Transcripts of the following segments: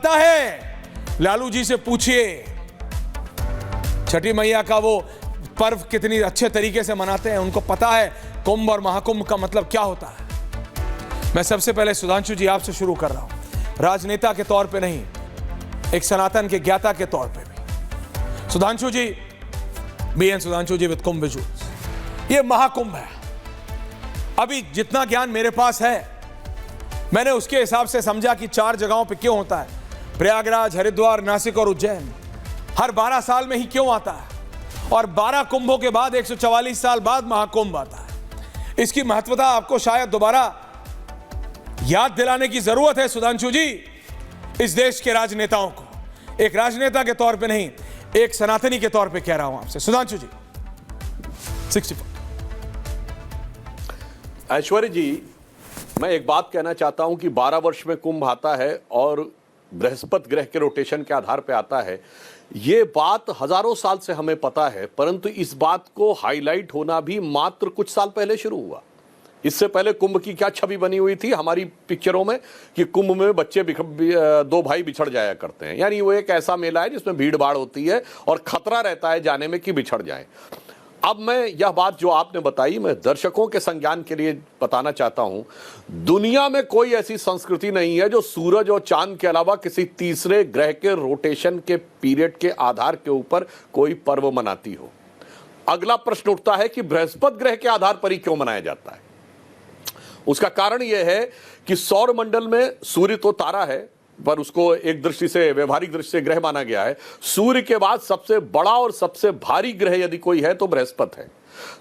पता है, लालू जी से पूछिए छठी मैया का वो पर्व कितनी अच्छे तरीके से मनाते हैं। उनको पता है कुंभ और महाकुंभ का मतलब क्या होता है। मैं सबसे पहले सुधांशु जी आपसे शुरू कर रहा हूं, राजनेता के तौर पे नहीं, एक सनातन के ज्ञाता के तौर पे भी। Sudhanshu ji, BN Sudhanshu ji with Kumbh visuals, ये महाकुंभ है। अभी जितना ज्ञान मेरे पास है, मैंने उसके हिसाब से समझा कि 4 जगहों पे क्यों होता है, प्रयागराज, हरिद्वार, नासिक और उज्जैन। हर 12 साल में ही क्यों आता है, और 12 कुंभों के बाद 144 साल बाद महाकुंभ आता है। इसकी महत्वता आपको शायद दोबारा याद दिलाने की जरूरत है सुधांशु जी, इस देश के राजनेताओं को। एक राजनेता के तौर पे नहीं, एक सनातनी के तौर पे कह रहा हूं आपसे। सुधांशु जी 64। ऐश्वर्य जी, मैं एक बात कहना चाहता हूं कि 12 वर्ष में कुंभ आता है और बृहस्पति ग्रह के रोटेशन के आधार पर आता है। ये बात हजारों साल से हमें पता है, परंतु इस बात को हाईलाइट होना भी मात्र कुछ साल पहले शुरू हुआ। इससे पहले कुंभ की क्या छवि बनी हुई थी हमारी पिक्चरों में कि कुंभ में बच्चे 2 भाई बिछड़ जाया करते हैं, यानी वो एक ऐसा मेला है जिसमें भीड़ भाड़ होती है और खतरा रहता है जाने में कि बिछड़ जाए। अब मैं यह बात जो आपने बताई, मैं दर्शकों के संज्ञान के लिए बताना चाहता हूं, दुनिया में कोई ऐसी संस्कृति नहीं है जो सूरज और चांद के अलावा किसी तीसरे ग्रह के रोटेशन के पीरियड के आधार के ऊपर कोई पर्व मनाती हो। अगला प्रश्न उठता है कि बृहस्पति ग्रह के आधार पर ही क्यों मनाया जाता है। उसका कारण यह है कि सौर मंडल में सूर्य तो तारा है, पर उसको एक दृष्टि से, व्यवहारिक दृष्टि से ग्रह माना गया है। सूर्य के बाद सबसे बड़ा और सबसे भारी ग्रह यदि कोई है तो बृहस्पति है।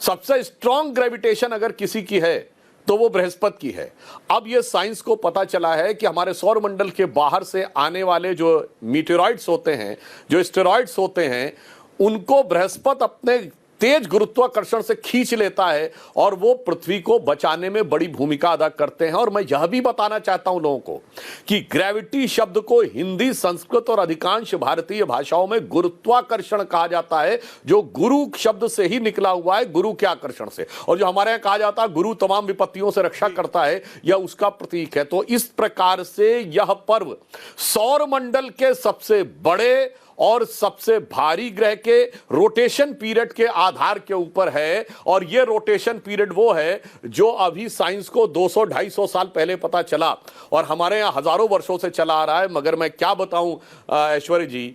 सबसे स्ट्रॉन्ग ग्रेविटेशन अगर किसी की है तो वो बृहस्पति की है। अब ये साइंस को पता चला है कि हमारे सौर मंडल के बाहर से आने वाले जो मीटेरॉइड्स होते हैं, जो एस्टेरॉइड्स होते हैं, उनको बृहस्पति अपने तेज गुरुत्वाकर्षण से खींच लेता है और वो पृथ्वी को बचाने में बड़ी भूमिका अदा करते हैं। और मैं यह भी बताना चाहता हूं लोगों को कि ग्रेविटी शब्द को हिंदी, संस्कृत और अधिकांश भारतीय भाषाओं में गुरुत्वाकर्षण कहा जाता है, जो गुरु शब्द से ही निकला हुआ है, गुरु के आकर्षण से। और जो हमारे यहां कहा जाता है गुरु तमाम विपत्तियों से रक्षा करता है, यह उसका प्रतीक है। तो इस प्रकार से यह पर्व सौर मंडल के सबसे बड़े और सबसे भारी ग्रह के रोटेशन पीरियड के आधार के ऊपर है। और यह रोटेशन पीरियड वो है जो अभी साइंस को 200-250 साल पहले पता चला और हमारे यहां हजारों वर्षों से चला आ रहा है। मगर मैं क्या बताऊं ऐश्वर्य जी,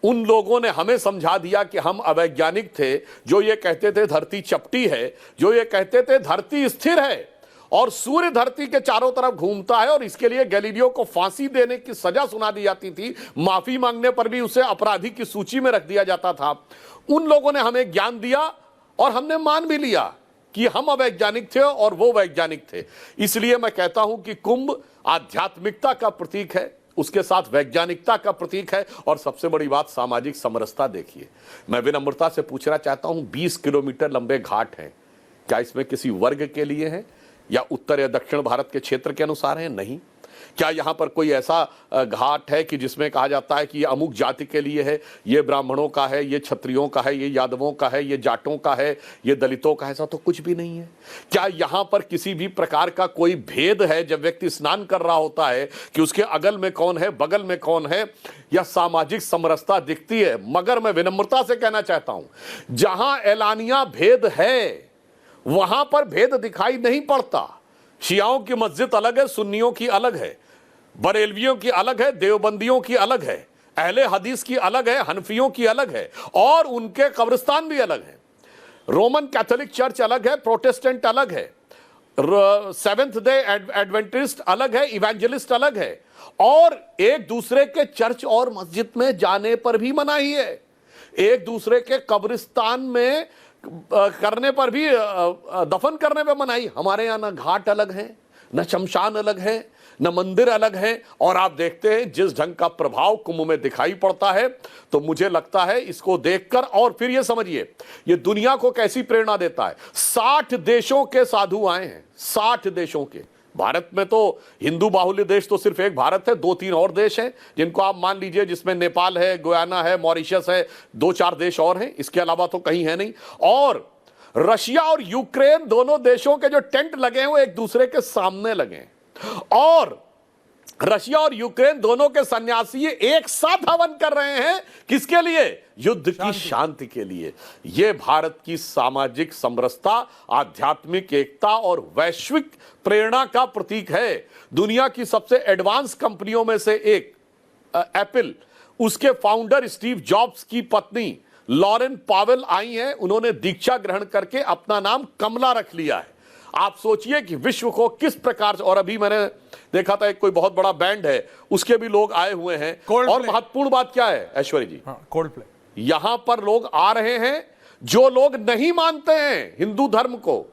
उन लोगों ने हमें समझा दिया कि हम अवैज्ञानिक थे जो ये कहते थे धरती चपटी है, जो ये कहते थे धरती स्थिर है और सूर्य धरती के चारों तरफ घूमता है। और इसके लिए गैलीलियो को फांसी देने की सजा सुना दी जाती थी, माफी मांगने पर भी उसे अपराधी की सूची में रख दिया जाता था। उन लोगों ने हमें ज्ञान दिया और हमने मान भी लिया कि हम अवैज्ञानिक थे और वो वैज्ञानिक थे। इसलिए मैं कहता हूं कि कुंभ आध्यात्मिकता का प्रतीक है, उसके साथ वैज्ञानिकता का प्रतीक है और सबसे बड़ी बात सामाजिक समरसता। देखिए, मैं विनम्रता से पूछना चाहता हूं, 20 किलोमीटर लंबे घाट हैं, क्या इसमें किसी वर्ग के लिए है या उत्तर या दक्षिण भारत के क्षेत्र के अनुसार है? नहीं। क्या यहां पर कोई ऐसा घाट है कि जिसमें कहा जाता है कि ये अमुक जाति के लिए है, ये ब्राह्मणों का है, ये क्षत्रियों का है, ये यादवों का है, ये जाटों का है, ये दलितों का है? ऐसा तो कुछ भी नहीं है। क्या यहां पर किसी भी प्रकार का कोई भेद है जब व्यक्ति स्नान कर रहा होता है कि उसके अगल में कौन है, बगल में कौन है? या सामाजिक समरसता दिखती है। मगर मैं विनम्रता से कहना चाहता हूं, जहां एलानिया भेद है वहां पर भेद दिखाई नहीं पड़ता। शियाओं की मस्जिद अलग है, सुन्नियों की अलग है, बरेलवियों की अलग है, देवबंदियों की अलग है, अहले हदीस की अलग है, हनफियों की अलग है और उनके कब्रिस्तान भी अलग है। रोमन कैथोलिक चर्च अलग है, प्रोटेस्टेंट अलग है, सेवेंथ डे एडवेंटिस्ट अलग है, इवेंजलिस्ट अलग है। और एक दूसरे के चर्च और मस्जिद में जाने पर भी मनाही है, एक दूसरे के कब्रिस्तान में करने पर भी, दफन करने पे मनाही। हमारे यहां ना घाट अलग है, न शमशान अलग है, न मंदिर अलग है। और आप देखते हैं जिस ढंग का प्रभाव कुंभ में दिखाई पड़ता है, तो मुझे लगता है इसको देखकर, और फिर ये समझिए ये दुनिया को कैसी प्रेरणा देता है। 60 देशों के साधु आए हैं, 60 देशों के। भारत में तो हिंदू बाहुल्य देश तो सिर्फ एक भारत है, 2-3 और देश हैं जिनको आप मान लीजिए, जिसमें नेपाल है, गुयाना है, मॉरिशस है, 2-4 देश और हैं, इसके अलावा तो कहीं है नहीं। और रशिया और यूक्रेन दोनों देशों के जो टेंट लगे हैं वो एक दूसरे के सामने लगे हैं। और रशिया और यूक्रेन दोनों के सन्यासी एक साथ हवन कर रहे हैं, किसके लिए? युद्ध की शांति के लिए। यह भारत की सामाजिक समरसता, आध्यात्मिक एकता और वैश्विक प्रेरणा का प्रतीक है। दुनिया की सबसे एडवांस कंपनियों में से एक एप्पल, उसके फाउंडर स्टीव जॉब्स की पत्नी लॉरेन पावेल आई हैं। उन्होंने दीक्षा ग्रहण करके अपना नाम कमला रख लिया है। आप सोचिए कि विश्व को किस प्रकार से, और अभी मैंने देखा था एक कोई बहुत बड़ा बैंड है, उसके भी लोग आए हुए हैं। और महत्वपूर्ण बात क्या है ऐश्वर्य जी? कोल्डप्ले। यहां पर लोग आ रहे हैं जो लोग नहीं मानते हैं हिंदू धर्म को,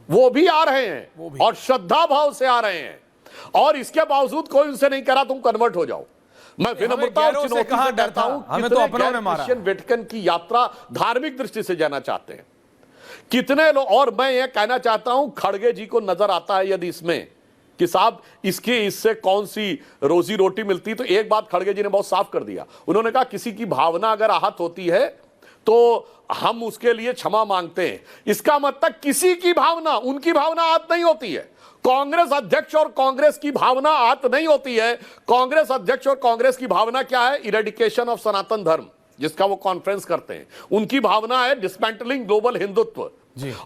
वो भी आ रहे हैं और श्रद्धा भाव से आ रहे हैं, और इसके बावजूद कोई उनसे नहीं कह रहा तुम कन्वर्ट हो जाओ। मैं विनम्रता और चुनौती से कहता हूं, कितने क्रिश्चियन वेटिकन की यात्रा धार्मिक दृष्टि से जाना चाहते हैं, कितने लोग। और मैं ये कहना चाहता हूं, खड़गे जी को नजर आता है यदि इसमें कि साहब इससे कौन सी रोजी रोटी मिलती, तो एक बात खड़गे जी ने बहुत साफ कर दिया। उन्होंने कहा किसी की भावना अगर आहत होती है तो हम उसके लिए क्षमा मांगते हैं। इसका मतलब किसी की भावना, उनकी भावना आहत नहीं होती है। कांग्रेस अध्यक्ष और कांग्रेस की भावना आहत नहीं होती है। कांग्रेस अध्यक्ष और कांग्रेस की भावना क्या है? इरेडिकेशन ऑफ सनातन धर्म, जिसका वो कॉन्फ्रेंस करते हैं। उनकी भावना है डिसमेंटलिंग ग्लोबल हिंदुत्व।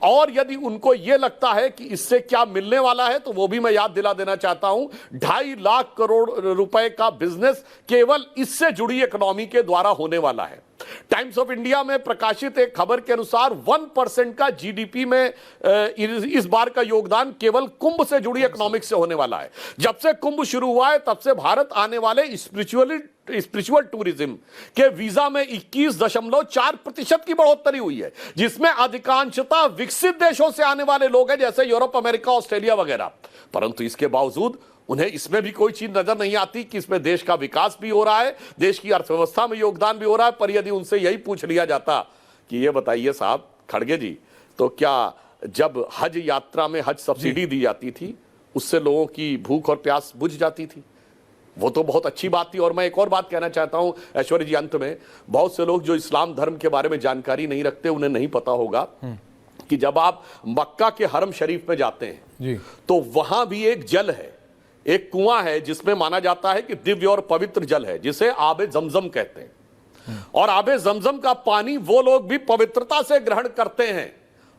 और यदि उनको यह लगता है कि इससे क्या मिलने वाला है, तो वो भी मैं याद दिला देना चाहता हूं, 2.5 लाख करोड़ रुपए का बिजनेस केवल इससे जुड़ी इकोनॉमी के द्वारा होने वाला है। टाइम्स ऑफ इंडिया में प्रकाशित एक खबर के अनुसार 1% का जीडीपी में इस बार का योगदान केवल कुंभ से जुड़ी इकोनॉमिक्स से होने वाला है। जब से कुंभ शुरू हुआ है तब से भारत आने वाले स्पिरिचुअल टूरिज्म के वीजा में 21.4% की बढ़ोतरी हुई है, जिसमें अधिकांशतः विकसित देशों से आने वाले लोग हैं, जैसे यूरोप, अमेरिका, ऑस्ट्रेलिया वगैरह। परंतु इसके बावजूद उन्हें इसमें भी कोई चीज नजर नहीं आती कि इसमें देश का विकास भी हो रहा है, देश की अर्थव्यवस्था में योगदान भी हो रहा है। पर यदि उनसे यही पूछ लिया जाता कि ये बताइए साहब खड़गे जी, तो क्या जब हज यात्रा में हज सब्सिडी दी जाती थी, उससे लोगों की भूख और प्यास बुझ जाती थी? वो तो बहुत अच्छी बात थी। और मैं एक और बात कहना चाहता हूं ऐश्वर्य जी, अंत में, बहुत से लोग जो इस्लाम धर्म के बारे में जानकारी नहीं रखते, उन्हें नहीं पता होगा कि जब आप मक्का के हरम शरीफ में जाते हैं तो वहां भी एक जल है, एक कुआं है, जिसमें माना जाता है कि दिव्य और पवित्र जल है, जिसे आबे जमजम कहते हैं। और आबे जमजम का पानी वो लोग भी पवित्रता से ग्रहण करते हैं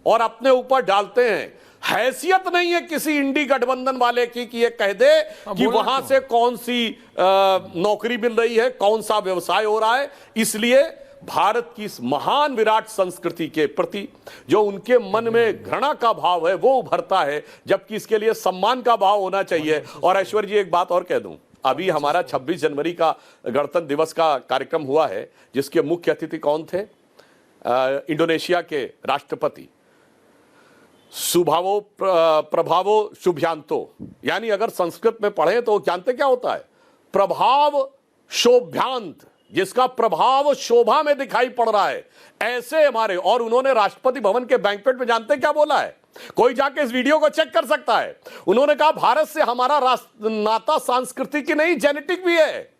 और अपने ऊपर डालते हैं। हैसियत नहीं है किसी इंडी गठबंधन वाले की कि ये कह दे कि वहां से कौन सी नौकरी मिल रही है, कौन सा व्यवसाय हो रहा है। इसलिए भारत की इस महान विराट संस्कृति के प्रति जो उनके मन में घृणा का भाव है वो उभरता है, जबकि इसके लिए सम्मान का भाव होना चाहिए। और ऐश्वर्य जी एक बात और कह दूं, अभी हमारा 26 जनवरी का गणतंत्र दिवस का कार्यक्रम हुआ है, जिसके मुख्य अतिथि कौन थे? इंडोनेशिया के राष्ट्रपति सुभावो प्रभावो शुभ्यांतो। यानी अगर संस्कृत में पढ़े तो जानते क्या होता है? प्रभाव शोभ्यांत, जिसका प्रभाव शोभा में दिखाई पड़ रहा है, ऐसे हमारे। और उन्होंने राष्ट्रपति भवन के बैंक्वेट में जानते क्या बोला है? कोई जाके इस वीडियो को चेक कर सकता है। उन्होंने कहा भारत से हमारा नाता सांस्कृतिक ही नहीं, जेनेटिक भी है।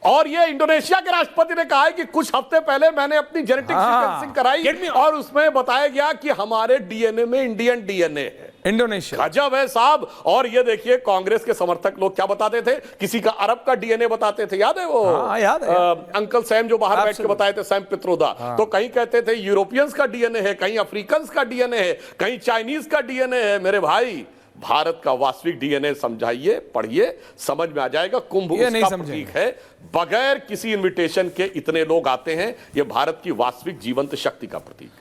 और ये इंडोनेशिया के राष्ट्रपति ने कहा है कि कुछ हफ्ते पहले मैंने अपनी जेनेटिक सीक्वेंसिंग कराई और उसमें बताया गया कि हमारे डीएनए में इंडियन डीएनए है। इंडोनेशिया गजब है साहब। और ये देखिए कांग्रेस के समर्थक लोग क्या बताते थे, किसी का अरब का डीएनए बताते थे, याद है वो? याद है। अंकल सैम जो बाहर बैठ के बताए थे, सैम पित्रोदा। तो कहीं कहते थे यूरोपियंस का डीएनए है, कहीं अफ्रीकन का डीएनए है, कहीं चाइनीज का डीएनए है। मेरे भाई, भारत का वास्तविक डीएनए समझाइए, पढ़िए, समझ में आ जाएगा। कुंभ उसका प्रतीक है। बगैर किसी इनविटेशन के इतने लोग आते हैं, यह भारत की वास्तविक जीवंत शक्ति का प्रतीक है।